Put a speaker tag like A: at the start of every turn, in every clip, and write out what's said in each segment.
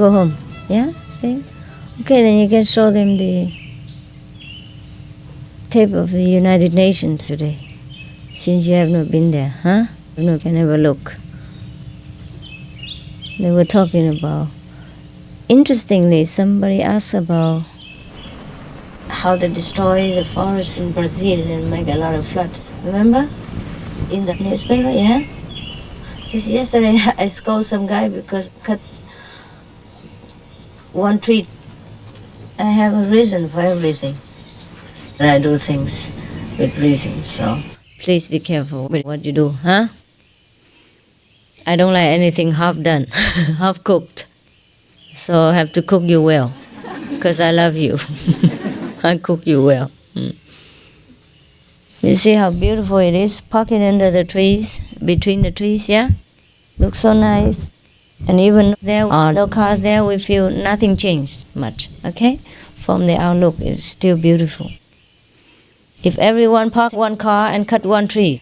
A: go home. Yeah? See? Okay, then you can show them the tape of the United Nations today. Since you have not been there, huh? You can have a look. They were talking about, interestingly, somebody asked about how to destroy the forests in Brazil and make a lot of floods. Remember? In the newspaper, yeah? Just yesterday I scolded some guy because cut one tree. I have a reason for everything. I do things with reason, so please be careful with what you do, huh? I don't like anything half done, half cooked. So I have to cook you well, because I love you. I cook you well. You see how beautiful it is, parking under the trees, between the trees, yeah? Looks so nice. And even there are no cars there, we feel nothing changed much, okay? From the outlook, it's still beautiful. If everyone parked one car and cut one tree,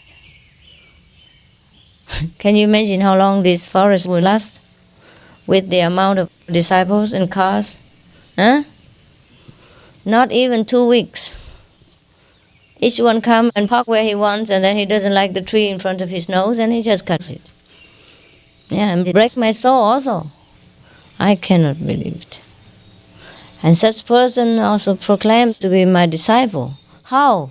A: can you imagine how long this forest will last? With the amount of disciples and cars? Huh? Not even 2 weeks. Each one comes and park where he wants, and then he doesn't like the tree in front of his nose, and he just cuts it. Yeah, and it breaks my soul also. I cannot believe it. And such person also proclaims to be my disciple. How?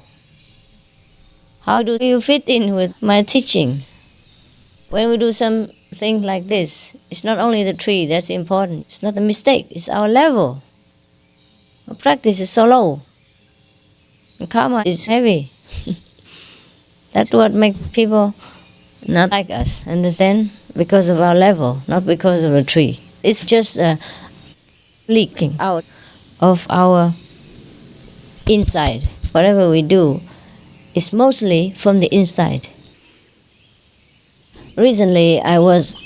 A: How do you fit in with my teaching? When we do something like this, it's not only the tree that's important. It's not a mistake. It's our level. Our practice is so low. And karma is heavy. That's what makes people not like us, understand? Because of our level, not because of the tree. It's just leaking out of our inside. Whatever we do is mostly from the inside. Recently, I was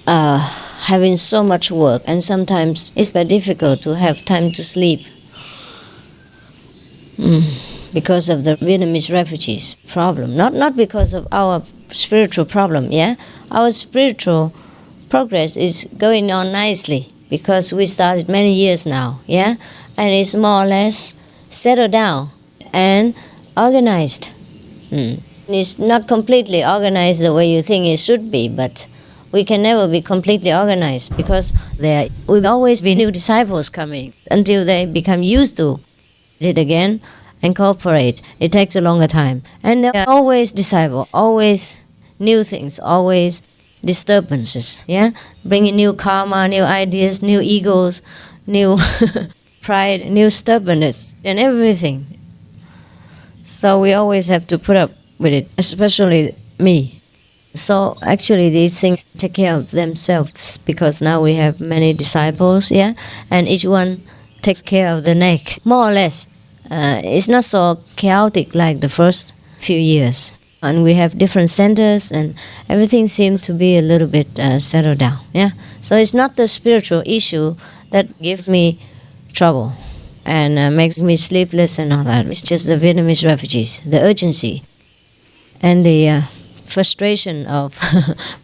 A: having so much work, and sometimes it's very difficult to have time to sleep because of the Vietnamese refugees problem. Not because of our spiritual problem, yeah? Our spiritual progress is going on nicely because we started many years now, yeah? And it's more or less settled down and organized. It's not completely organized the way you think it should be, but we can never be completely organized because there will always be new disciples coming until they become used to it again and cooperate. It takes a longer time. And there are always disciples, always new things, always disturbances, yeah? Bringing new karma, new ideas, new egos, new pride, new stubbornness, and everything. So we always have to put up with it, especially me. So actually these things take care of themselves because now we have many disciples, yeah? And each one takes care of the next, more or less. It's not so chaotic like the first few years. And we have different centers and everything seems to be a little bit settled down, yeah? So it's not the spiritual issue that gives me trouble and makes me sleepless and all that. It's just the Vietnamese refugees, the urgency and the frustration of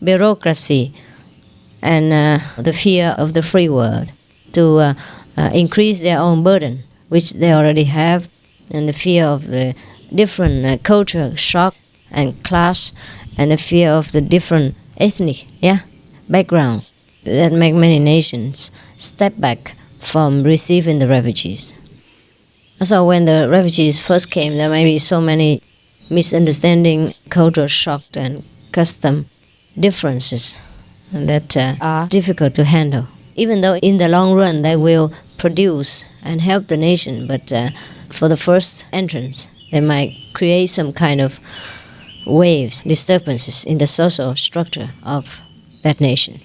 A: bureaucracy and the fear of the free world to increase their own burden, which they already have, and the fear of the different culture shock and clash, and the fear of the different ethnic backgrounds that make many nations step back from receiving the refugees. So when the refugees first came, there may be so many misunderstandings, cultural shock, and custom differences that are difficult to handle. Even though in the long run they will produce and help the nation, but for the first entrance, they might create some kind of waves, disturbances in the social structure of that nation.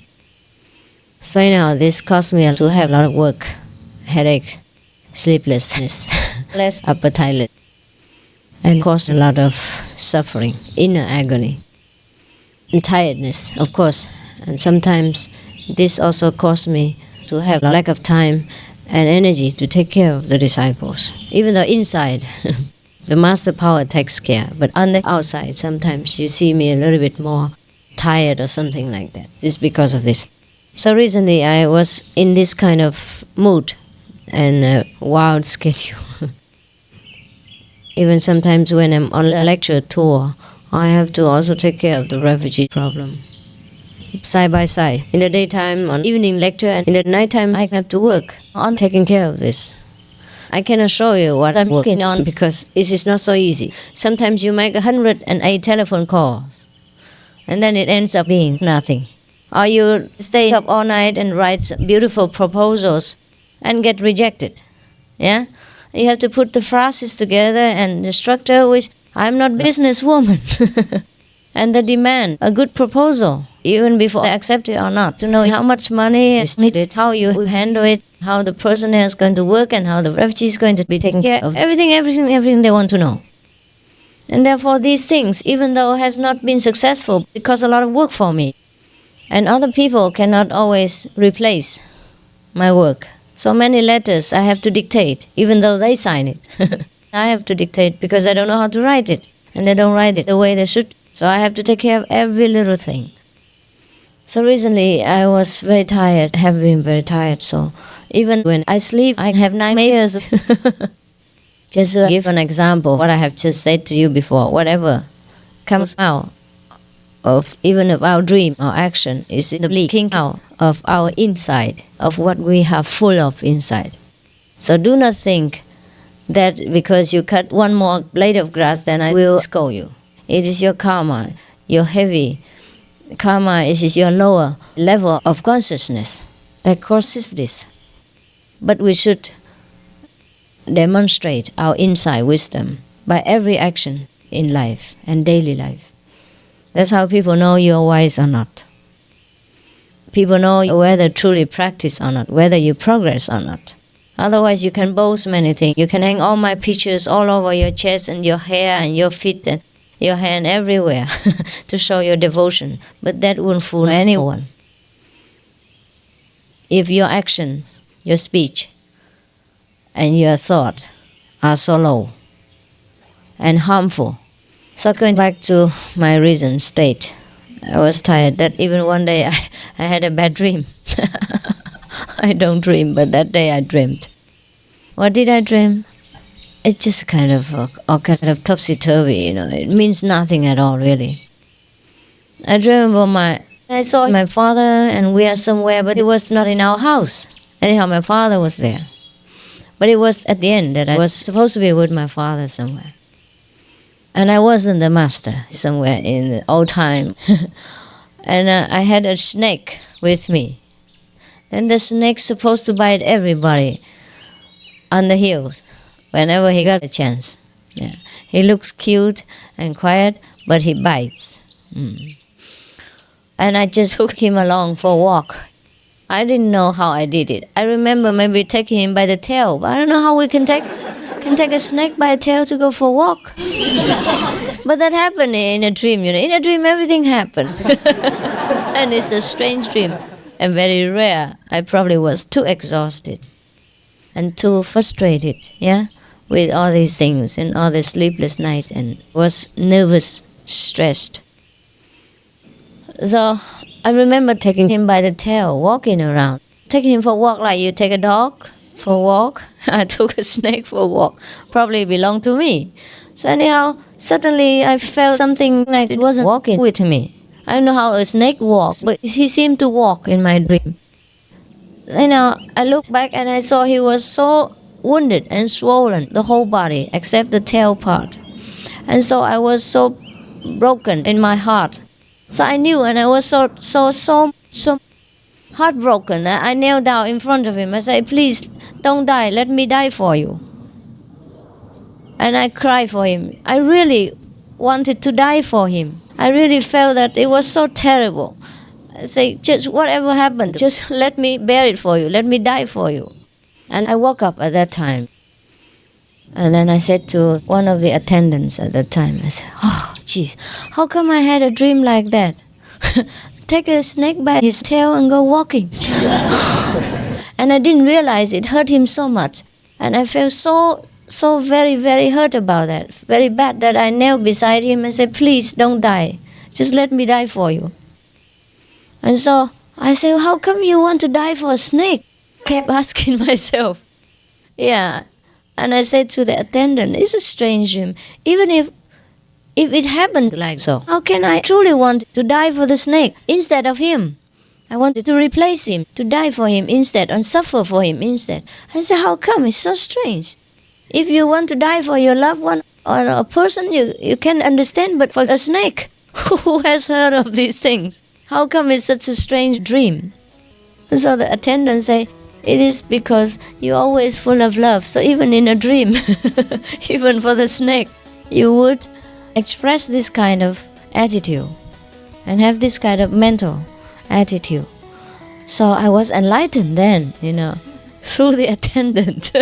A: So this caused me to have a lot of work, headache, sleeplessness, less appetite, and caused a lot of suffering, inner agony, and tiredness, of course. And sometimes this also caused me to have a lack of time and energy to take care of the disciples. Even though inside, the master power takes care, but on the outside, sometimes you see me a little bit more tired or something like that. It's because of this. So recently I was in this kind of mood and a wild schedule. Even sometimes when I'm on a lecture tour, I have to also take care of the refugee problem. Side by side. In the daytime, on evening lecture, and in the nighttime, I have to work on taking care of this. I cannot show you what I'm working on because it is not so easy. Sometimes you make 108 telephone calls, and then it ends up being nothing. Or you stay up all night and write beautiful proposals and get rejected. Yeah? You have to put the phrases together and the structure which I'm not businesswoman. And the demand, a good proposal, even before I accept it or not, to know how much money is needed, how you will handle it, how the personnel is going to work, and how the refugee is going to be taken care of. Everything they want to know. And therefore these things, even though it has not been successful, it costs a lot of work for me. And other people cannot always replace my work. So many letters I have to dictate, even though they sign it. I have to dictate because I don't know how to write it. And they don't write it the way they should. So I have to take care of every little thing. So recently I was very tired, have been very tired. So even when I sleep, I have nightmares. Just to give an example, what I have just said to you before, whatever comes out of even of our dream or action is the leaking out of our inside, of what we have full of inside. So do not think that because you cut one more blade of grass, then I will scold you. It is your karma, your heavy karma. It is your lower level of consciousness that causes this. But we should demonstrate our inside wisdom by every action in life and daily life. That's how people know you're wise or not. People know whether truly practice or not, whether you progress or not. Otherwise, you can boast many things. You can hang all my pictures all over your chest and your hair and your feet and your hand everywhere to show your devotion. But that won't fool anyone. If your actions, your speech, and your thought are so low and harmful. So going back to my recent state, I was tired that even one day I had a bad dream. I don't dream, but that day I dreamed. What did I dream? It's just kind of topsy-turvy, It means nothing at all, really. I dreamed about I saw my father and we are somewhere, but it was not in our house. Anyhow, my father was there. But it was at the end that I was supposed to be with my father somewhere. And I wasn't the master somewhere in the old time. And I had a snake with me. Then the snake's supposed to bite everybody on the heels whenever he got a chance. Yeah. He looks cute and quiet, but he bites. And I just took him along for a walk. I didn't know how I did it. I remember maybe taking him by the tail, but I don't know how we can take a snake by a tail to go for a walk. But that happened in a dream, In a dream, everything happens. And it's a strange dream and very rare. I probably was too exhausted and too frustrated, with all these things and all the sleepless nights and was nervous, stressed. So I remember taking him by the tail, walking around. Taking him for a walk like you take a dog for a walk. I took a snake for a walk. Probably belonged to me. So anyhow, suddenly I felt something like it wasn't walking with me. I don't know how a snake walks, but he seemed to walk in my dream. I looked back and I saw he was so wounded and swollen, the whole body, except the tail part. And so I was so broken in my heart. So I knew, and I was so heartbroken. I knelt down in front of him. I said, "Please, don't die. Let me die for you." And I cried for him. I really wanted to die for him. I really felt that it was so terrible. I said, just whatever happened, just let me bear it for you. Let me die for you. And I woke up at that time. And then I said to one of the attendants at that time, I said, "Oh, geez, how come I had a dream like that? Take a snake by his tail and go walking." And I didn't realize it hurt him so much. And I felt so very, very hurt about that, very bad, that I knelt beside him and said, "Please don't die. Just let me die for you." And so I said, how come you want to die for a snake? Kept asking myself. Yeah. And I said to the attendant, it's a strange dream. Even if it happened like so, how can I truly want to die for the snake instead of him? I wanted to replace him, to die for him instead and suffer for him instead. I said, how come? It's so strange. If you want to die for your loved one or a person, you can understand, but for a snake, who has heard of these things? How come it's such a strange dream? And so the attendant say, it is because you're always full of love. So even in a dream, even for the snake, you would express this kind of attitude and have this kind of mental attitude. So I was enlightened then, through the attendant.